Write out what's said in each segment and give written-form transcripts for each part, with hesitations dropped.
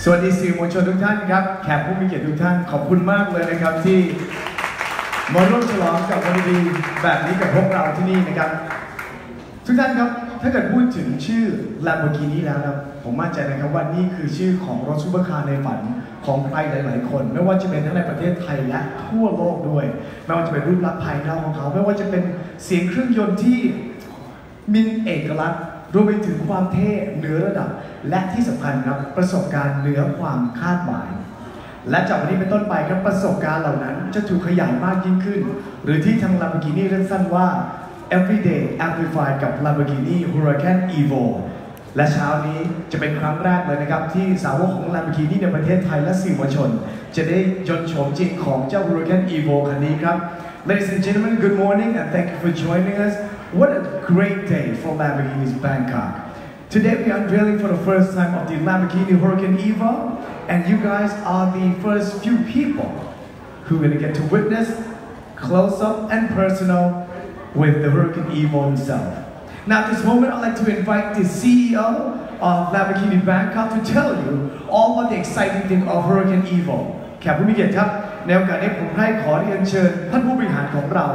สวัสดีสื่อมวลชนทุกท่านครับแขกผู้มีเกียรติทุกท่านขอบคุณมากเลยนะครับที่มาร่วมฉลองกับวันดีแบบนี้กับพวกเราที่นี่นะครับทุกท่านครับถ้าเกิดพูดถึงชื่อ Lamborghini แล้วนะผมมั่นใจนะครับว่านี่คือชื่อของรถซุปเปอร์คาร์ในฝันของใครหลายๆคนไม่ว่าจะเป็นทั้งในประเทศไทยและทั่วโลกด้วยไม่ว่าจะเป็นรูปลักษณ์ภายนอกของเขาไม่ว่าจะเป็นเสียงเครื่องยนต์ที่มีเอกลักษณ์รวมไปถึงความเท่เหนือระดับและที่สำคัญครับประสบการณ์เหนือความคาดหมายและจากวันนี้เป็นต้นไปครับประสบการณ์เหล่านั้นจะถูกขยายมากยิ่งขึ้นหรือที่ทาง Lamborghini เรียกสั้นว่า Everyday Amplified กับ Lamborghini Huracan EVO และเช้านี้จะเป็นครั้งแรกเลยนะครับที่สาวกของ Lamborghini ในประเทศไทยและสื่อมวลชนจะได้ยนต์โฉมจริงของเจ้า Huracan EVO คันนี้ครับ Ladies and gentlemen, good morning and thank you for joining us. What a great day for Lamborghini's Bangkok. Today we are unveiling for the first time of the Lamborghini Huracan EVO, and you guys are the first few people who are going to get to witness close up and personal with the Huracan EVO himself. Now at this moment I'd like to invite the CEO of Lamborghini Bangkok to tell you all about the exciting thing of Huracan EVO. แขกผู้มีเกียรติครับในโอกาสนี้ผมให้ขอเรียนเชิญท่านผู้บริหารของเรา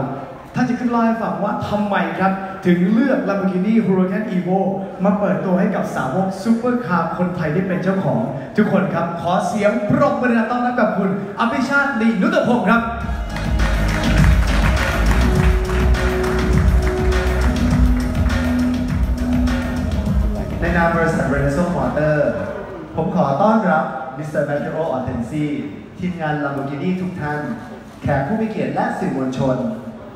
ท่านจะขึ้นเล่าให้ฟังว่าทำไมครับถึงเลือก Lamborghini Huracan EVO มาเปิดตัวให้กับสาวกซุปเปอร์คาร์คนไทยได้เป็นเจ้าของทุกคนครับขอเสียงปรบมือต้อนรับกับคุณอภิชาติ ลีนุตพงศ์ครับในนามบริษัท Renaissance Motor ผมขอต้อนรับมิสเตอร์แมทธิโอ ออเทนซีทีมงาน Lamborghini ทุกท่านแขกผู้มีเกียรติและสื่อมวลชน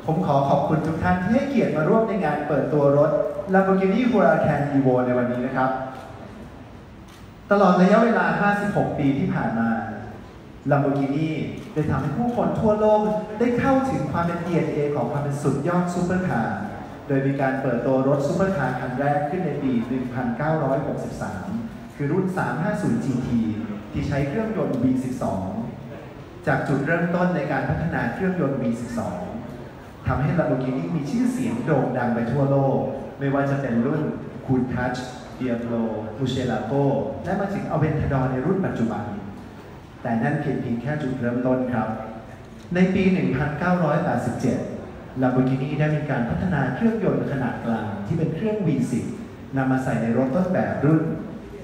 ผมขอขอบคุณทุกท่านที่ให้เกียรติมาร่วมในงานเปิดตัวรถ Lamborghini Huracan EVO ในวันนี้นะครับตลอดระยะเวลา 56 ปีที่ผ่านมา Lamborghini ได้ทำให้ผู้คนทั่วโลกได้เข้าถึงความเป็น DNA ของความเป็นสุดยอดซุปเปอร์คาร์โดยมีการเปิดตัวรถซุปเปอร์คาร์คันแรกขึ้นในปี 1963 คือรุ่น 350 GT ที่ใช้เครื่องยนต์ V12 จากจุดเริ่มต้นในการพัฒนาเครื่องยนต์ V12 ทำให้ Lamborghini มีชื่อเสียงโด่งดังไปทั่วโลกไม่ว่าจะเป็นรุ่น Countach, Diablo, Murcielago และมาถึง Aventador ในรุ่นปัจจุบันแต่นั่นเพียงแค่จุดเริ่มต้นครับในปี 1987 Lamborghini ได้มีการพัฒนาเครื่องยนต์ขนาดกลางที่เป็นเครื่อง V10 นำมาใส่ในรถต้นแบบรุ่น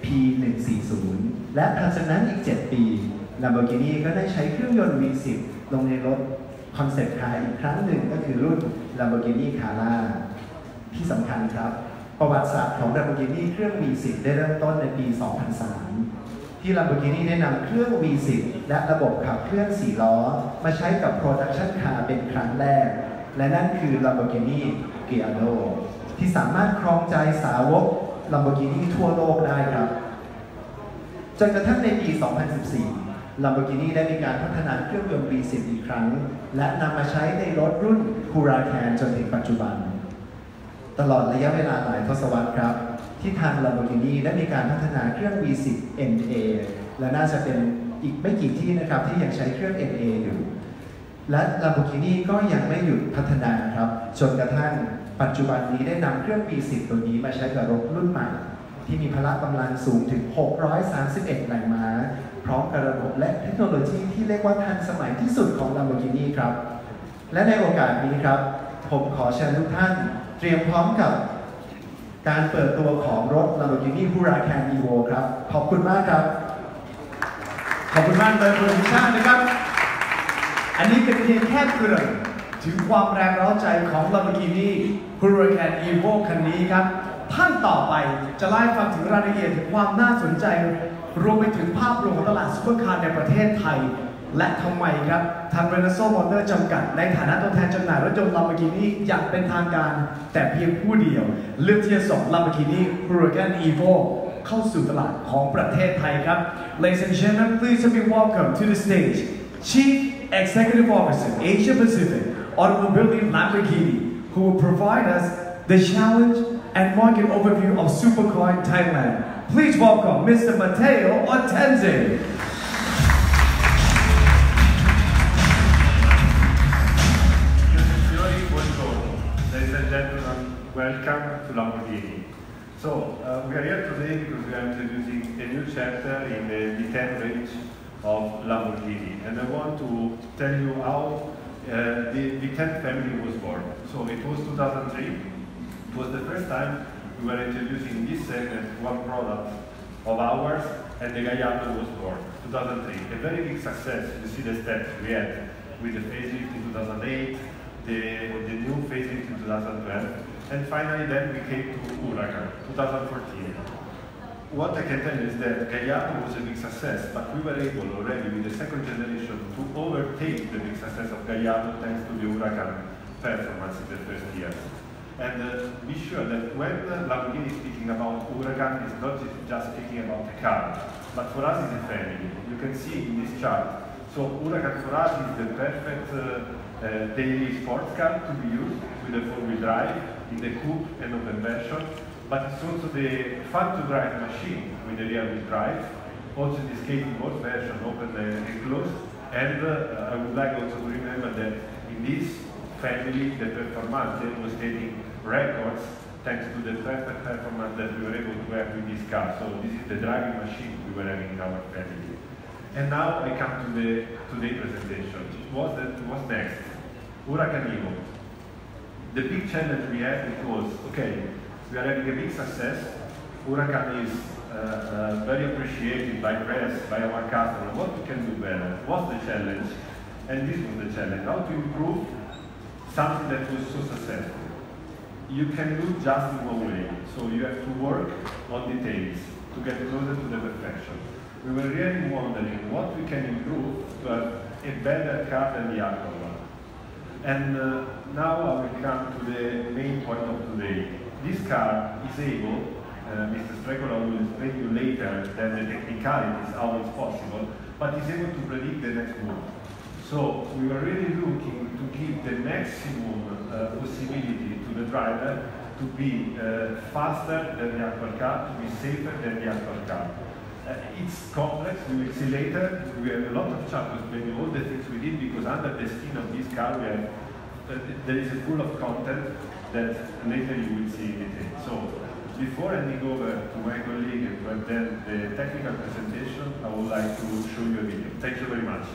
P140 และถัดจากนั้นอีก 7 ปี Lamborghini ก็ได้ใช้เครื่องยนต์ V10 ลงในรถคอนเซ็ปต์คาร์อีกครั้งหนึ่งก็คือรุ่น Lamborghini Huracan ที่สำคัญครับประวัติศาสตร์ของ Lamborghini เครื่อง V10 ได้เริ่มต้นในปี 2003 ที่ Lamborghini ได้นำเครื่อง V10 และระบบขับเคลื่อน 4 ล้อมาใช้กับ Production Car เป็นครั้งแรกและนั่นคือ Lamborghini Huracan ที่สามารถครองใจสาวก Lamborghini ทั่วโลกได้ครับจนกระทั่งในปี 2014 Lamborghini ได้มีการพัฒนาเครื่องยนต์ V10 อีกครั้งและนำมาใช้ในรถรุ่น Huracan จนถึงปัจจุบันตลอดระยะเวลาหลายทศวรรษครับที่ทาง Lamborghini ได้มีการพัฒนาเครื่อง V10 NA และน่าจะเป็นอีกไม่กี่ที่นะครับที่ยังใช้เครื่อง NA อยู่และ Lamborghini ก็ยังไม่หยุดพัฒนาครับจนกระทั่งปัจจุบันนี้ได้นำเครื่อง V10 ตัวนี้มาใช้กับรถรุ่นใหม่ที่มีพละกำลังสูงถึง 631 แรงม้าพร้อมกับระบบและเทคโนโลยีที่เรียกว่าทันสมัยที่สุดของ Lamborghini ครับและในโอกาสนี้ครับผมขอเชิญทุกท่านเตรียมพร้อมกับการเปิดตัวของรถ Lamborghini Huracan EVO ครับขอบคุณมากครับขอบคุณมากเลยคุณชาตินะครับอันนี้เป็นเพียงแค่เกริ่นถึงความแรงเร้าใจของ Lamborghini Huracan EVO คันนี้ครับท่านต่อไปจะไล่ฟังถึงรายละเอียดถึงความน่าสนใจรวมไปถึงภาพรวมของตลาดซุปเปอร์คาร์ในประเทศไทยและทำไมครับทาง Renaissance Motor จำกัดในฐานะตัวแทนจำหน่ายรถยนต์ Lamborghini อย่างเป็นทางการแต่เพียงผู้เดียวเลือกที่จะส่ง Lamborghini Huracan EVO เข้าสู่ตลาดของประเทศไทยครับ Ladies and gentlemen, please be welcome to the stage Chief Executive Officer Asia Pacific Automobility Lamborghini who will provide us the challenge and market overview of supercar in Thailand. Please welcome Mr. Matteo Otenze. Ladies and gentlemen, welcome to Lamborghini. We are here today because we are introducing a new chapter in the V10 range of Lamborghini, and I want to tell you how the V10 family was born. So it was 2003. It was the first time we were introducing this segment one product of ours, and the Gallardo was born. 2003, a very big success. You see the steps we had with the facelift in 2008, the new facelift in 2012, and finally then we came to Huracan, 2014. What I can tell you is that Gallardo was a big success, but we were able already with the second generation to overtake the big success of Gallardo thanks to the Huracan performance in the first years. And be sure that when Lamborghini is speaking about Huracan, it's not just speaking about a car, but for us it's a family. You can see in this chart. So Huracan for us is the perfect daily sports car to be used with a four-wheel drive in the coupe and open version, but it's also the fun-to-drive machine with the rear-wheel drive, also the skating board version, open and closed. And I would like also to remember that in this family, the performance was setting records thanks to the perfect performance that we were able to have with this car. So this is the driving machine we were having in our family. And now I come to the today presentation. What's next? Huracan EVO. The big challenge we had was, okay, we are having a big success. Huracan is very appreciated by press, by our customers. What we can do better? What's the challenge? And this was the challenge. How to improve something that was so successful. You can do just in one way. So you have to work on details to get closer to the perfection. We were really wondering what we can improve to have a better car than the actual one. And now I will come to the main point of today. This car is able, Mr. Stregola will explain to you later that the technicalities, how it's possible, but is able to predict the next move. So we were really looking to give the maximum possibility to the driver to be faster than the actual car, to be safer than the actual car. It's complex, we will see later. We have a lot of chapters explaining all the things we did because under the skin of this car we have, there is a full of content that later you will see in detail. So before handing over to my colleague and to attend the technical presentation, I would like to show you a video. Thank you very much.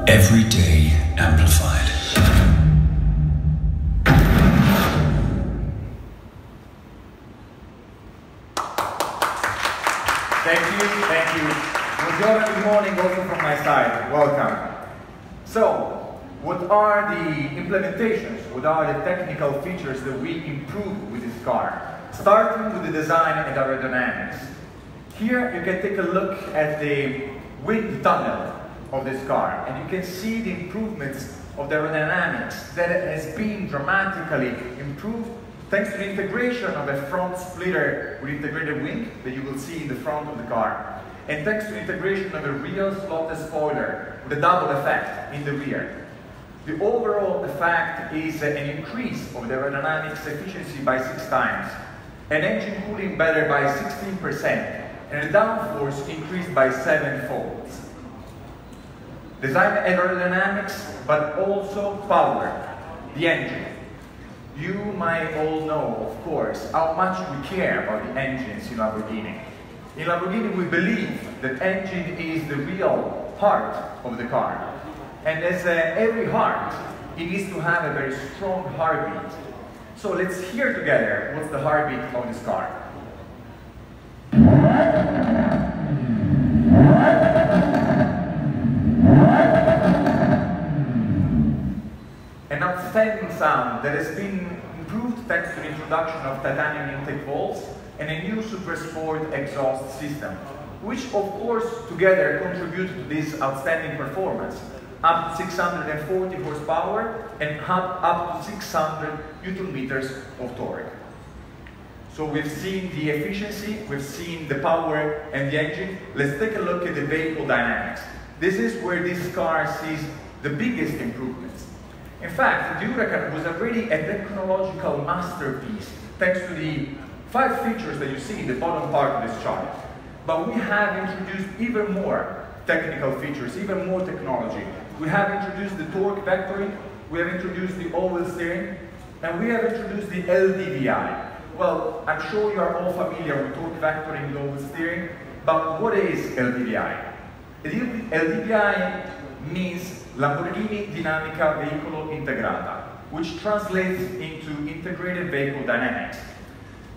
Every day amplified. Thank you. Buongiorno, good morning also from my side. Welcome. So, what are the implementations, what are the technical features that we improve with this car, starting with the design and aerodynamics. Here you can take a look at the wind tunnel of this car, and you can see the improvements of the aerodynamics that has been dramatically improved thanks to the integration of a front splitter with integrated wing that you will see in the front of the car, and thanks to the integration of a rear slotted spoiler with a double effect in the rear. The overall effect is an increase of the aerodynamics efficiency by 6 times, an engine cooling better by 16%, and a downforce increased by 7-fold. Design aerodynamics, but also power, the engine. You might all know, of course, how much we care about the engines in Lamborghini. In Lamborghini, we believe that engine is the real heart of the car. And as every heart, it needs to have a very strong heartbeat. So let's hear together what's the heartbeat of this car. An outstanding sound that has been improved thanks to the introduction of titanium intake valves and a new super sport exhaust system, which of course together contribute to this outstanding performance, up to 640 horsepower and up to 600 Newton meters of torque. So we've seen the efficiency, we've seen the power and the engine. Let's take a look at the vehicle dynamics. This is where this car sees the biggest improvements. In fact, the Huracan was already a technological masterpiece thanks to the 5 features that you see in the bottom part of this chart. But we have introduced even more technical features, even more technology. We have introduced the torque vectoring, we have introduced the all-wheel steering, and we have introduced the LDVI. Well, I'm sure you are all familiar with torque vectoring and all-wheel steering, but what is LDVI? LDVI means Lamborghini Dinamica Veicolo Integrata, which translates into Integrated Vehicle Dynamics.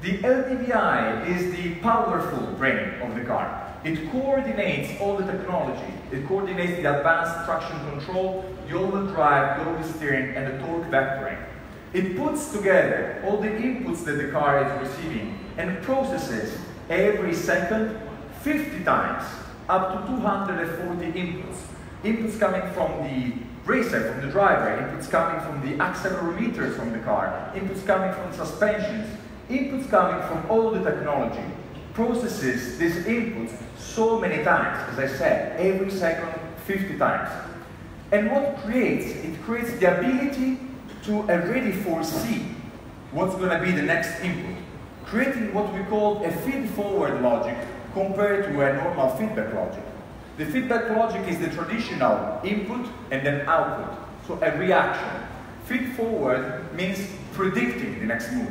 The LDVI is the powerful brain of the car. It coordinates all the technology. It coordinates the advanced traction control, the all-wheel drive, the all-wheel steering, and the torque vectoring. It puts together all the inputs that the car is receiving and processes every second 50 times, up to 240 inputs. Inputs coming from the racer, from the driver, inputs coming from the accelerometers from the car, inputs coming from suspensions, inputs coming from all the technology. Processes these inputs so many times, as I said, every second 50 times. And what creates? It creates the ability to already foresee what's going to be the next input, creating what we call a feed-forward logic compared to a normal feedback logic. The feedback logic is the traditional input and then output, so a reaction. Feed-forward means predicting the next move.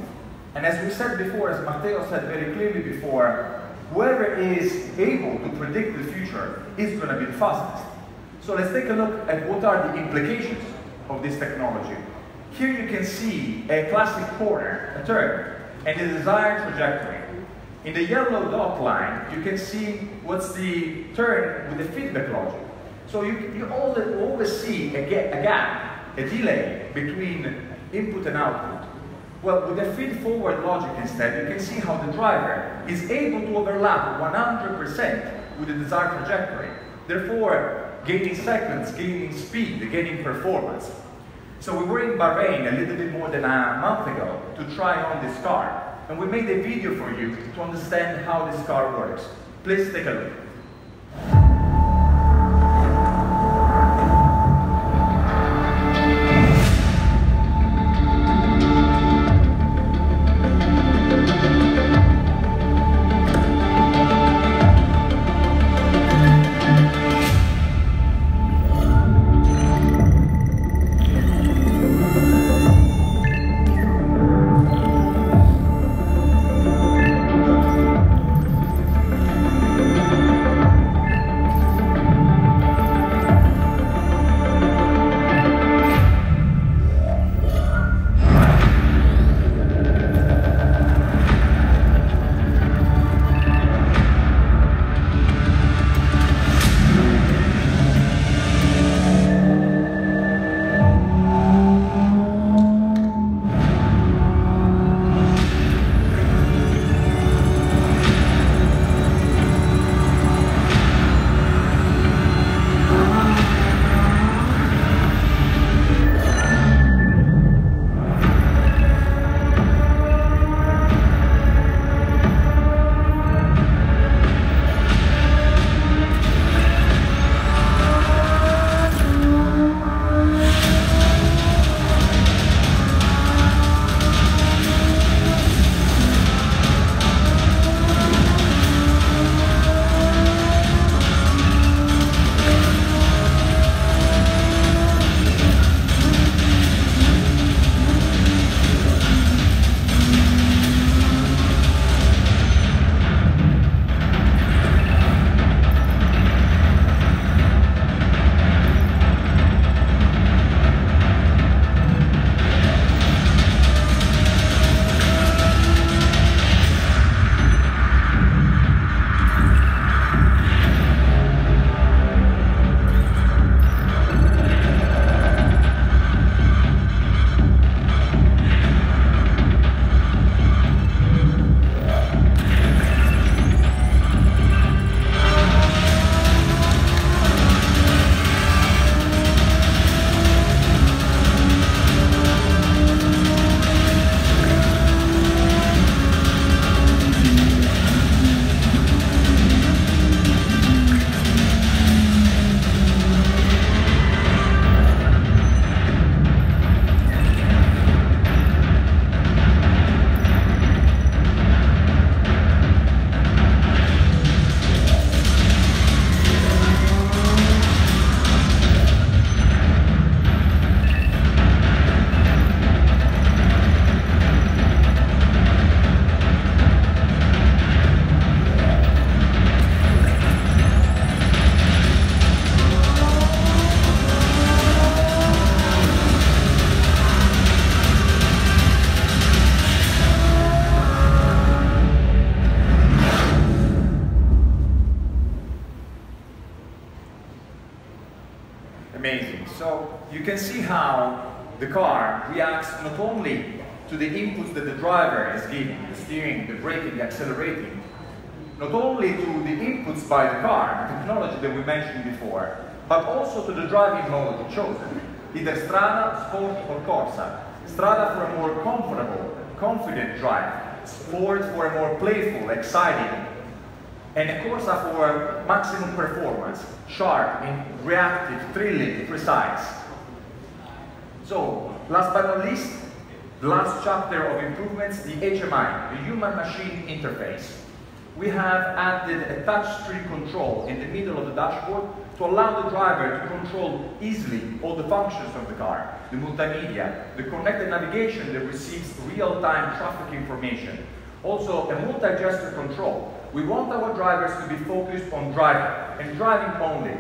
And as we said before, as Matteo said very clearly before, whoever is able to predict the future is going to be the fastest. So let's take a look at what are the implications of this technology. Here you can see a classic corner, a turn, and the desired trajectory. In the yellow dot line, you can see what's the turn with the feedback logic. So you always see a gap, a delay between input and output. Well, with the feed-forward logic instead, you can see how the driver is able to overlap 100% with the desired trajectory, therefore gaining seconds, gaining speed, gaining performance. So we were in Bahrain a little bit more than a month ago to try on this car, and we made a video for you to understand how this car works. Please take a look. how the car reacts not only to the inputs that the driver is giving, the steering, the braking, the accelerating, not only to the inputs by the car, the technology that we mentioned before, but also to the driving mode chosen, either Strada, Sport or Corsa. Strada for a more comfortable, confident drive, Sport for a more playful, exciting, and a Corsa for maximum performance, sharp, reactive, thrilling, precise. So, last but not least, the last chapter of improvements, the HMI, the human-machine interface. We have added a touchscreen control in the middle of the dashboard to allow the driver to control easily all the functions of the car, the multimedia, the connected navigation that receives real-time traffic information. Also, a multi-gesture control. We want our drivers to be focused on driving and driving only.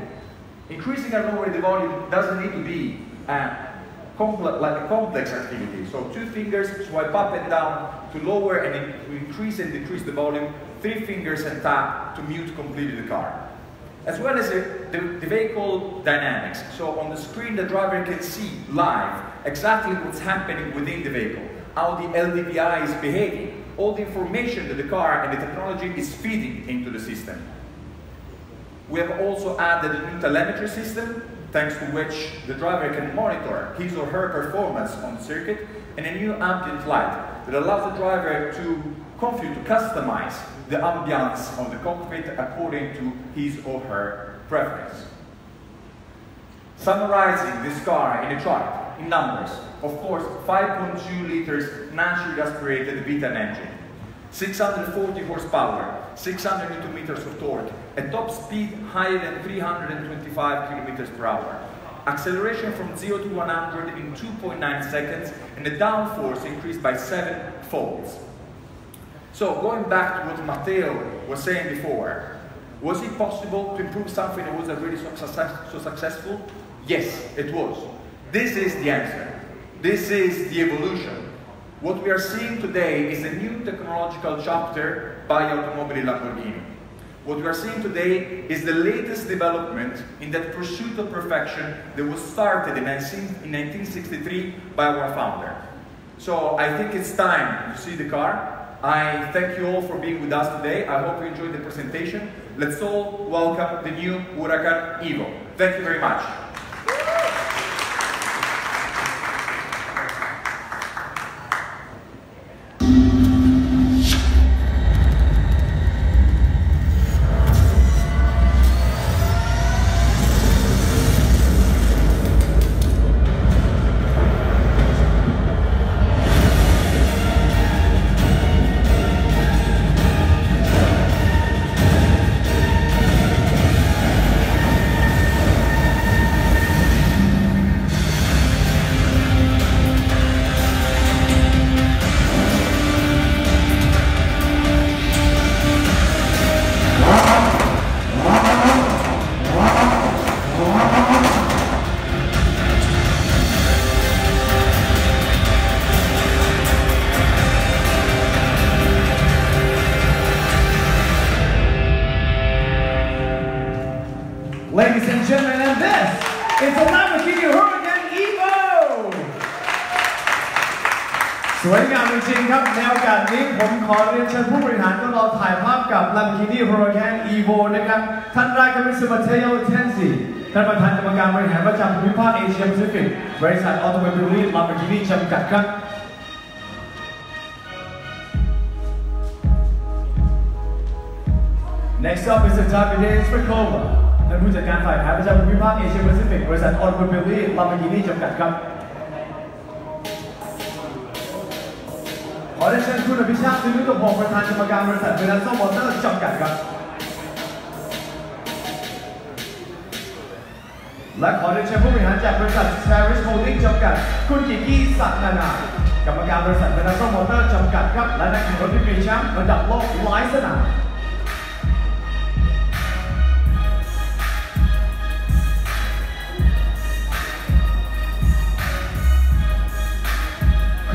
Increasing and lowering the volume doesn't need to be like a complex activity. So 2 fingers swipe up and down to lower and increase and decrease the volume. 3 fingers and tap to mute completely the car. As well as the vehicle dynamics. So on the screen the driver can see live exactly what's happening within the vehicle, how the LDVI is behaving, all the information that the car and the technology is feeding into the system. We have also added a new telemetry system, thanks to which the driver can monitor his or her performance on the circuit, and a new ambient light that allows the driver to customize the ambience of the cockpit according to his or her preference. Summarizing this car in a chart, in numbers, of course, 5.2 liters naturally aspirated V10 engine, 640 horsepower, 600 Newton meters of torque, a top speed higher than 325 kilometers per hour, acceleration from 0 to 100 in 2.9 seconds, and the downforce increased by 7 folds. So going back to what Matteo was saying before, was it possible to improve something that was already so successful? Yes, it was. This is the answer. This is the evolution. What we are seeing today is a new technological chapter by Automobili Lamborghini. What we are seeing today is the latest development in that pursuit of perfection that was started in 1963 by our founder. So I think it's time to see the car. I thank you all for being with us today. I hope you enjoyed the presentation. Let's all welcome the new Huracan EVO. Thank you very much. Ladies and gentlemen, and this is the Lamborghini Huracan EVO สวยงามจริงๆครับในโอกาสนี้ผมขอเรียนเชิญผู้บริหารของเราถ่ายภาพกับ Lamborghini Huracan EVO นะครับท่านแรกก็เป็นMatteo Tenzi ท่านประธานกรรมการบริหารประจำภูมิภาคเอเชียแปซิฟิกบริษัท Automobili Lamborghini จำกัดครับ Next up is the Davide Stricova ท่านผู้จัดการฝ่ายขายประจำภูมิภาคเอเชียแปซิฟิกบริษัท Automobili Lamborghini จำกัดครับขอได้เชิญคุณอภิชาติสิริตุพงศ์ประธานกรรมการบริษัทเวนัสโซมอเตอร์จำกัดครับและขอได้เชิญผู้บริหารจากบริษัท Paris Holding จำกัดคุณกิกี้ศักดิ์นานากรรมการบริษัทเวนัสโซมอเตอร์จำกัดครับและนักแข่งรถที่มีแชมป์ระดับโลกหลายสนาม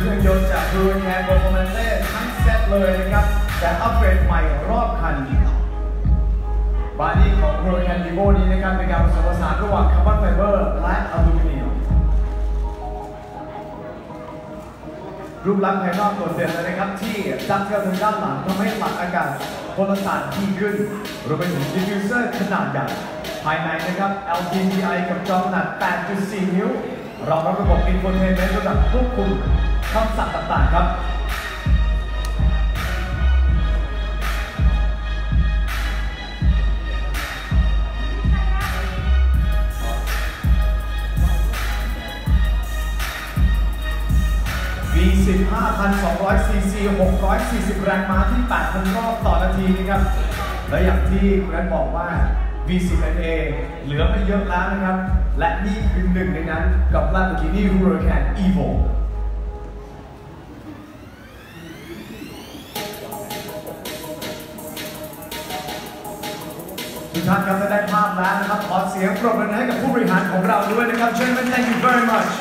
เครื่องยนต์จาก Huracan Performance ทั้งเซตเลยนะครับแต่อัปเกรดใหม่รอบคันบอดี้ของ Huracan EVO นี้นะครับเป็นการผสมผสานระหว่างคาร์บอนไฟเบอร์และอลูมิเนียม รูปลักษณ์ภายนอกโดดเด่นเลยนะครับที่ดักเทลทางด้านหลังทำให้หลักอากาศพลศาสตร์ที่ขึ้นรวมไปถึงดิฟฟิวเซอร์ขนาดใหญ่ภายในนะครับ LTPI กับจอขนาด 8.4 นิ้วรองรับระบบอินโฟเทนเมนต์ระดับควบคุมคำสั่งต่างๆครับV10 5,200 cc 640 แรงม้าที่ 8,000 รอบต่อนาทีนะครับและอย่างที่คุณนัทบอกว่า V10NA เหลือไม่เยอะแล้วนะครับและนี่คือหนึ่งในนั้นกับ Lamborghini Huracan EVO ทุกท่านครับได้ภาพแล้วนะครับขอเสียงปรบมือให้กับผู้บริหารของเราด้วยนะครับ Gentlemen, thank you very much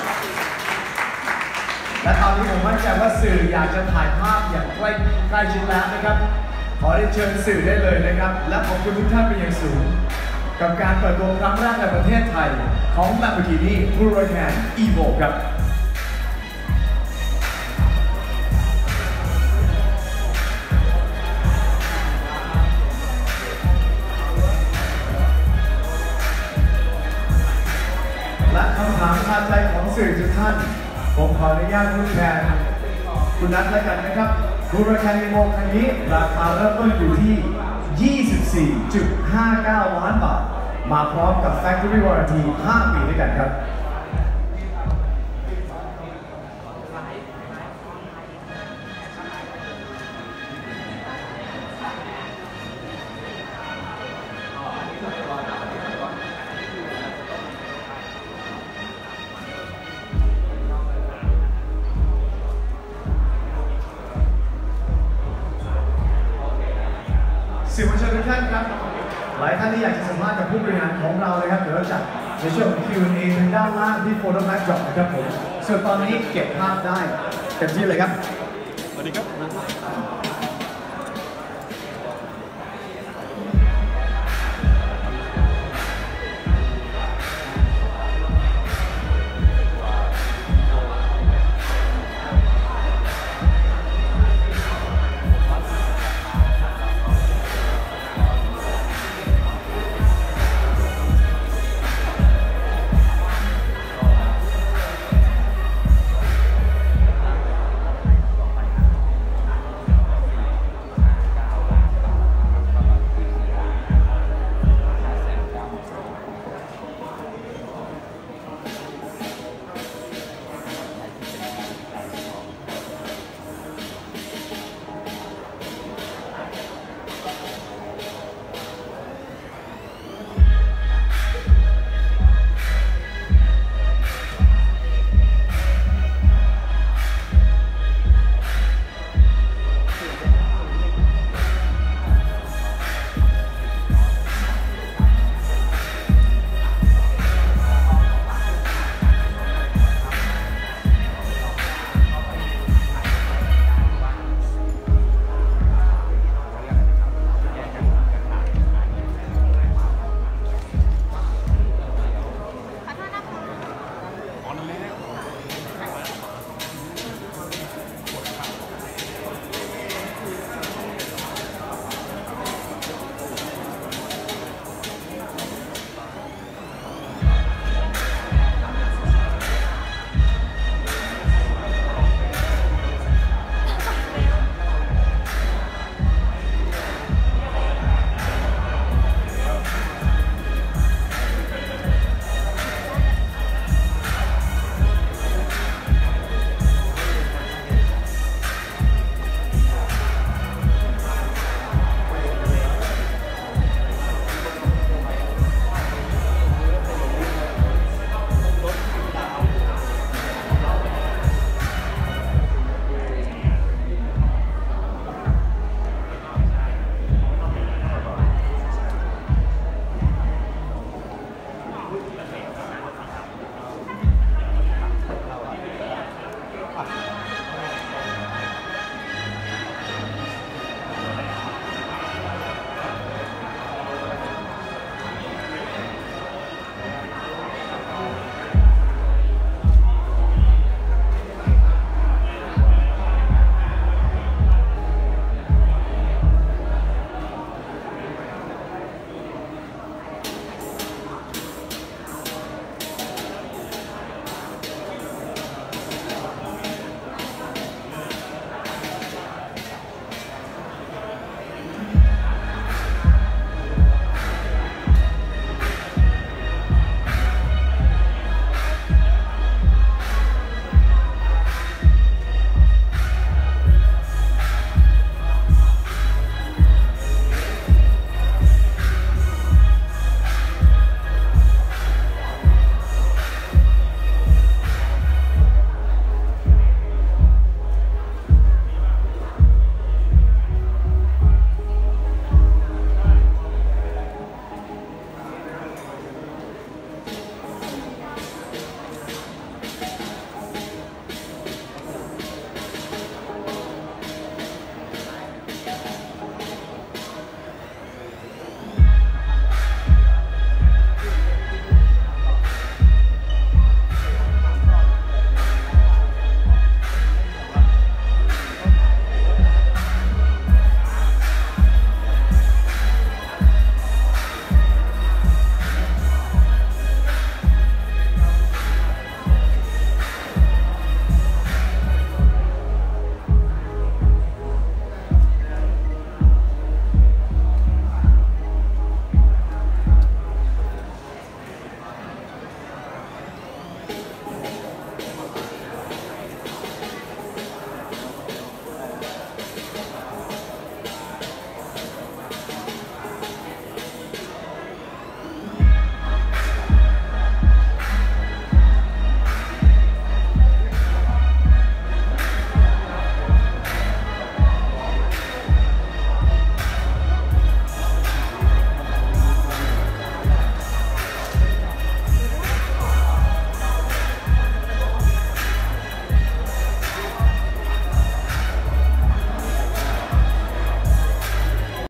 และตอนนี้ผมมั่นใจว่าสื่ออยากจะถ่ายภาพอย่างใกล้ชิดแล้วนะครับขอได้เชิญสื่อได้เลยนะครับและขอบคุณทุกท่านเป็นอย่างสูงกับการเปิดตัวครั้งแรกในประเทศไทยของ Lamborghini Huracan EVO ครับและคำถามคาใจของสื่อทุกท่านผมขออนุญาตพูดแทนคุณนัทแล้วกันนะครับ Huracan EVO คันนี้ราคาเริ่มต้นอยู่ที่ 24.59 ล้านบาทมาพร้อมกับ Factory Warranty 5 ปีด้วยกันครับสื่อมวลชนทุกท่านครับหลายท่านที่อยากจะสัมภาษณ์กับผู้บริหารของเราเลยครับเดี๋ยวเราจัดในช่วงของ Q&A ทางด้านล่างที่โฟโต้แบ็กดรอปนะครับผมส่วนตอนนี้เก็บภาพได้เต็มที่เลยครับสวัสดีครับ